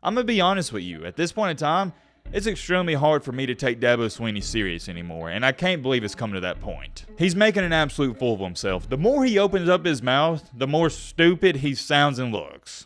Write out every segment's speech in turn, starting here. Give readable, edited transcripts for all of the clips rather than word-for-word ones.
I'm going to be honest with you, at this point in time, it's extremely hard for me to take Dabo Swinney serious anymore, and I can't believe it's come to that point. He's making an absolute fool of himself. The more he opens up his mouth, the more stupid he sounds and looks.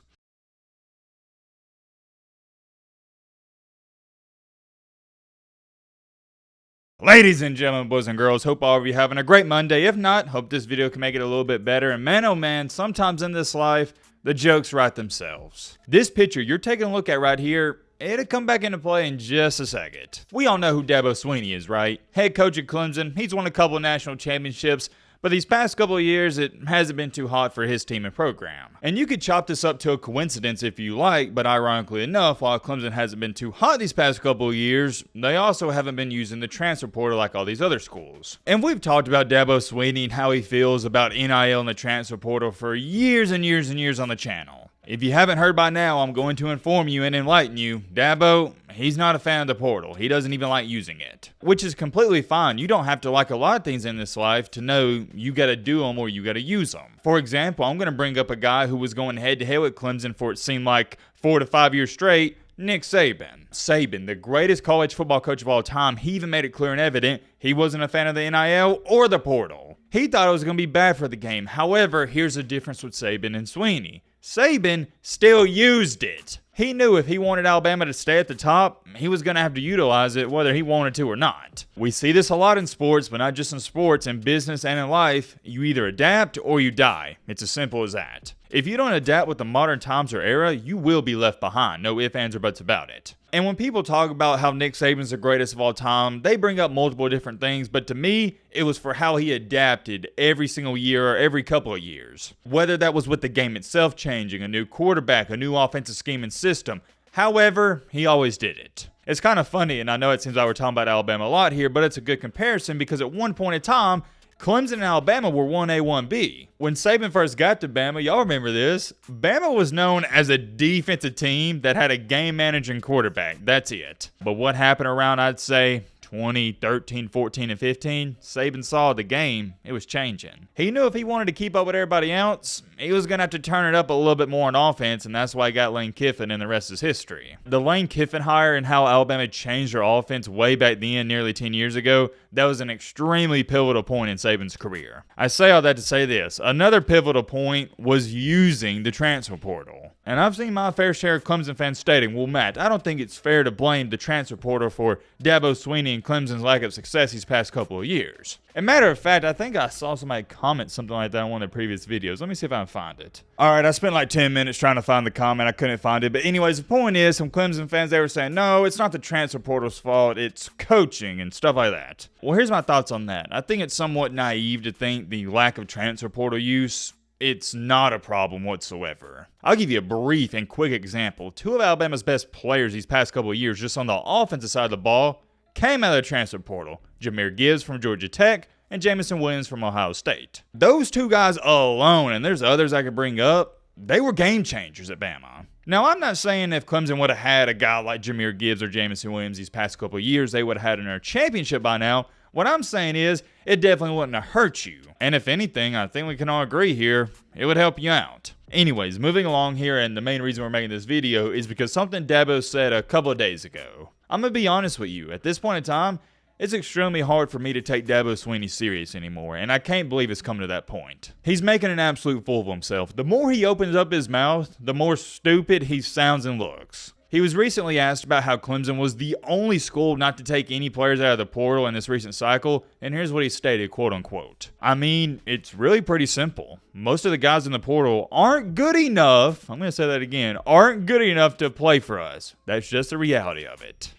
Ladies and gentlemen, boys and girls, hope all of you are having a great Monday. If not, hope this video can make it a little bit better. And man, oh man, sometimes in this life, the jokes write themselves. This picture you're taking a look at right here, it'll come back into play in just a second. We all know who Dabo Swinney is, right? Head coach at Clemson. He's won a couple of national championships, but these past couple of years, it hasn't been too hot for his team and program. And you could chop this up to a coincidence if you like, but ironically enough, while Clemson hasn't been too hot these past couple of years, they also haven't been using the transfer portal like all these other schools. And we've talked about Dabo Swinney and how he feels about NIL and the transfer portal for years and years and years on the channel. If you haven't heard by now, I'm going to inform you and enlighten you. Dabo, he's not a fan of the portal. He doesn't even like using it, which is completely fine. You don't have to like a lot of things in this life to know you got to do them or you got to use them. For example, I'm going to bring up a guy who was going head to head with Clemson for it seemed like 4 to 5 years straight, Nick Saban. Saban, the greatest college football coach of all time, he even made it clear and evident he wasn't a fan of the NIL or the portal. He thought it was going to be bad for the game. However, here's the difference with Saban and Swinney. Saban still used it. He knew if he wanted Alabama to stay at the top, he was going to have to utilize it whether he wanted to or not. We see this a lot in sports, but not just in sports, in business and in life. You either adapt or you die. It's as simple as that. If you don't adapt with the modern times or era, you will be left behind. No ifs, ands, or buts about it. And when people talk about how Nick Saban's the greatest of all time, they bring up multiple different things, but to me, it was for how he adapted every single year or every couple of years. Whether that was with the game itself changing, a new quarterback, a new offensive scheme and system. However, he always did it. It's kind of funny, and I know it seems like we're talking about Alabama a lot here, but it's a good comparison because at one point in time, Clemson and Alabama were 1A, 1B. When Saban first got to Bama, y'all remember this, Bama was known as a defensive team that had a game-managing quarterback. That's it. But what happened around, I'd say, 2013, 14, and 15, Saban saw the game. It was changing. He knew if he wanted to keep up with everybody else, he was going to have to turn it up a little bit more on offense, and that's why he got Lane Kiffin, and the rest is history. The Lane Kiffin hire and how Alabama changed their offense way back then, nearly 10 years ago, that was an extremely pivotal point in Saban's career. I say all that to say this. Another pivotal point was using the transfer portal. And I've seen my fair share of Clemson fans stating, well, Matt, I don't think it's fair to blame the transfer portal for Dabo Swinney and Clemson's lack of success these past couple of years. As a matter of fact, I think I saw somebody comment something like that in one of the previous videos. Let me see if I can find it. All right, I spent like 10 minutes trying to find the comment. I couldn't find it. But anyways, the point is, some Clemson fans, they were saying, no, it's not the transfer portal's fault. It's coaching and stuff like that. Well, here's my thoughts on that. I think it's somewhat naive to think the lack of transfer portal use, it's not a problem whatsoever. I'll give you a brief and quick example. 2 of Alabama's best players these past couple of years, just on the offensive side of the ball, came out of the transfer portal. Jahmyr Gibbs from Georgia Tech and Jamison Williams from Ohio State. Those 2 guys alone, and there's others I could bring up, they were game changers at Bama. Now, I'm not saying if Clemson would have had a guy like Jahmyr Gibbs or Jamison Williams these past couple of years, they would have had another championship by now. What I'm saying is, it definitely wouldn't have hurt you. And if anything, I think we can all agree here, it would help you out. Anyways, moving along here, and the main reason we're making this video is because something Dabo said a couple of days ago. I'm going to be honest with you, at this point in time, it's extremely hard for me to take Dabo Swinney serious anymore, and I can't believe it's come to that point. He's making an absolute fool of himself. The more he opens up his mouth, the more stupid he sounds and looks. He was recently asked about how Clemson was the only school not to take any players out of the portal in this recent cycle, and here's what he stated, quote unquote. I mean, it's really pretty simple. Most of the guys in the portal aren't good enough, I'm going to say that again, aren't good enough to play for us. That's just the reality of it.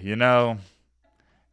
You know,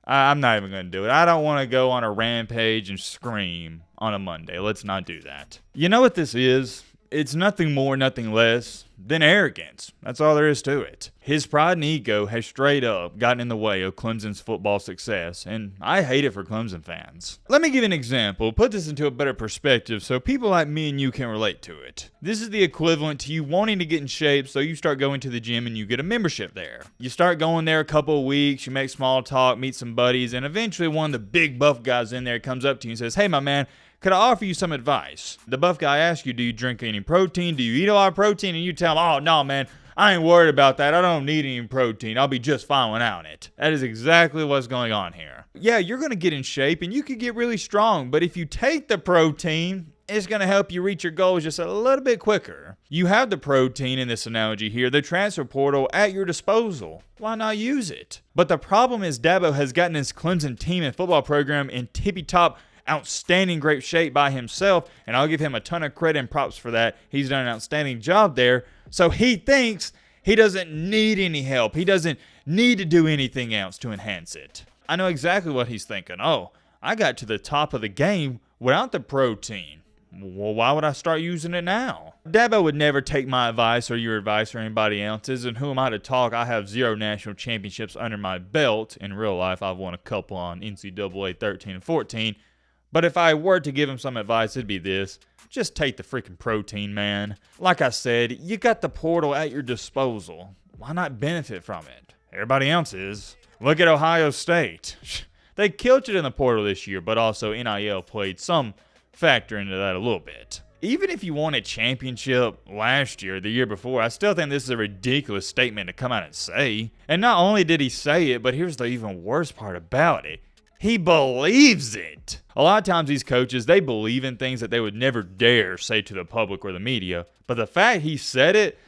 I'm not even going to do it. I don't want to go on a rampage and scream on a Monday. Let's not do that. You know what this is? It's nothing more, nothing less than arrogance. That's all there is to it. His pride and ego has straight up gotten in the way of Clemson's football success, and I hate it for Clemson fans. Let me give you an example, put this into a better perspective so people like me and you can relate to it. This is the equivalent to you wanting to get in shape, so you start going to the gym and you get a membership there. You start going there a couple of weeks, you make small talk, meet some buddies, and eventually one of the big buff guys in there comes up to you and says, hey my man, could I offer you some advice? The buff guy asks you, do you drink any protein? Do you eat a lot of protein? And you tell him, oh, no, man, I ain't worried about that. I don't need any protein. I'll be just fine without it. That is exactly what's going on here. Yeah, you're going to get in shape and you could get really strong, but if you take the protein, it's going to help you reach your goals just a little bit quicker. You have the protein in this analogy here, the transfer portal, at your disposal. Why not use it? But the problem is Dabo has gotten his Clemson team and football program in tippy-top, outstanding great shape by himself, and I'll give him a ton of credit and props for that. He's done an outstanding job there. So he thinks he doesn't need any help. He doesn't need to do anything else to enhance it. I know exactly what he's thinking. Oh, I got to the top of the game without the protein. Well, why would I start using it now? Dabo would never take my advice or your advice or anybody else's, and who am I to talk? I have 0 national championships under my belt. In real life, I've won a couple on NCAA 13 and 14. But if I were to give him some advice, it'd be this. Just take the freaking protein, man. Like I said, you got the portal at your disposal. Why not benefit from it? Everybody else is. Look at Ohio State. They killed it in the portal this year, but also NIL played some factor into that a little bit. Even if you won a championship last year, the year before, I still think this is a ridiculous statement to come out and say. And not only did he say it, but here's the even worse part about it. He believes it. A lot of times these coaches, they believe in things that they would never dare say to the public or the media. But the fact he said it,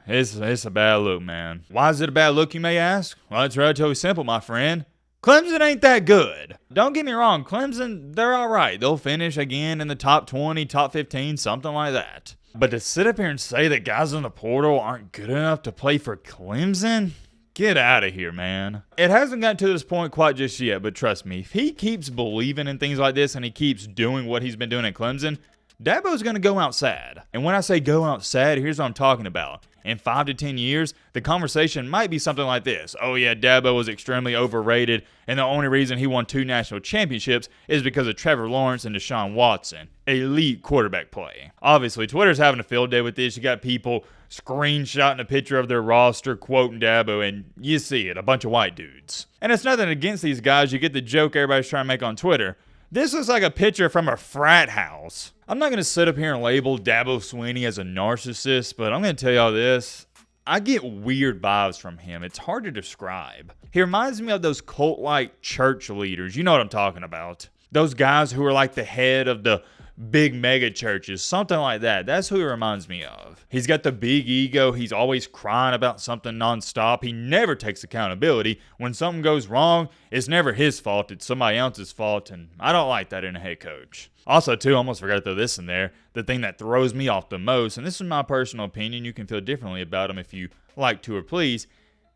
it's a bad look, man. Why is it a bad look, you may ask? Well, it's relatively simple, my friend. Clemson ain't that good. Don't get me wrong, Clemson, they're all right. They'll finish again in the top 20, top 15, something like that. But to sit up here and say that guys in the portal aren't good enough to play for Clemson? Get out of here, man. It hasn't gotten to this point quite just yet, but trust me, if he keeps believing in things like this and he keeps doing what he's been doing at Clemson, Dabo's going to go out sad. And when I say go out sad, here's what I'm talking about. In 5 to 10 years, the conversation might be something like this. Oh yeah, Dabo was extremely overrated, and the only reason he won 2 national championships is because of Trevor Lawrence and Deshaun Watson. Elite quarterback play. Obviously, Twitter's having a field day with this. You got people screenshotting a picture of their roster, quoting Dabo, and you see it, a bunch of white dudes. And it's nothing against these guys. You get the joke everybody's trying to make on Twitter. This looks like a picture from a frat house. I'm not going to sit up here and label Dabo Swinney as a narcissist, but I'm going to tell y'all this. I get weird vibes from him. It's hard to describe. He reminds me of those cult-like church leaders. You know what I'm talking about. Those guys who are like the head of the big mega churches, something like that. That's who he reminds me of. He's got the big ego. He's always crying about something nonstop. He never takes accountability. When something goes wrong, it's never his fault. It's somebody else's fault, and I don't like that in a head coach. Also, too, I almost forgot to throw this in there. The thing that throws me off the most, and this is my personal opinion, you can feel differently about him if you like to or please,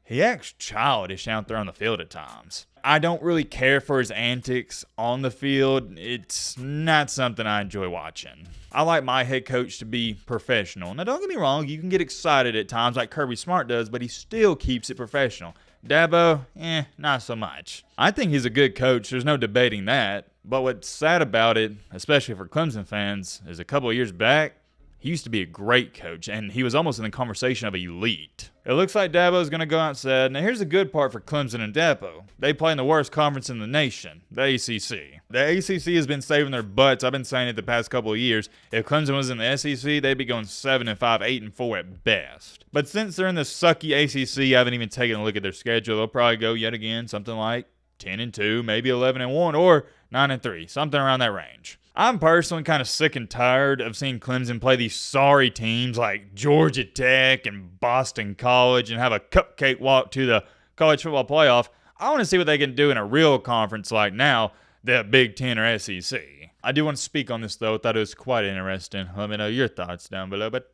he acts childish out there on the field at times. I don't really care for his antics on the field. It's not something I enjoy watching. I like my head coach to be professional. Now, don't get me wrong, you can get excited at times like Kirby Smart does, but he still keeps it professional. Dabo, not so much. I think he's a good coach. There's no debating that. But what's sad about it, especially for Clemson fans, is a couple of years back, he used to be a great coach, and he was almost in the conversation of elite. It looks like Dabo's going to go outside. Now, here's the good part for Clemson and Dabo. They play in the worst conference in the nation, the ACC. The ACC has been saving their butts. I've been saying it the past couple of years. If Clemson was in the SEC, they'd be going 7-5, 8-4 at best. But since they're in the sucky ACC, I haven't even taken a look at their schedule. They'll probably go yet again something like 10-2, maybe 11-1, or 9-3, something around that range. I'm personally kind of sick and tired of seeing Clemson play these sorry teams like Georgia Tech and Boston College and have a cupcake walk to the college football playoff. I want to see what they can do in a real conference like now, the Big Ten or SEC. I do want to speak on this, though. I thought it was quite interesting. Let me know your thoughts down below. But,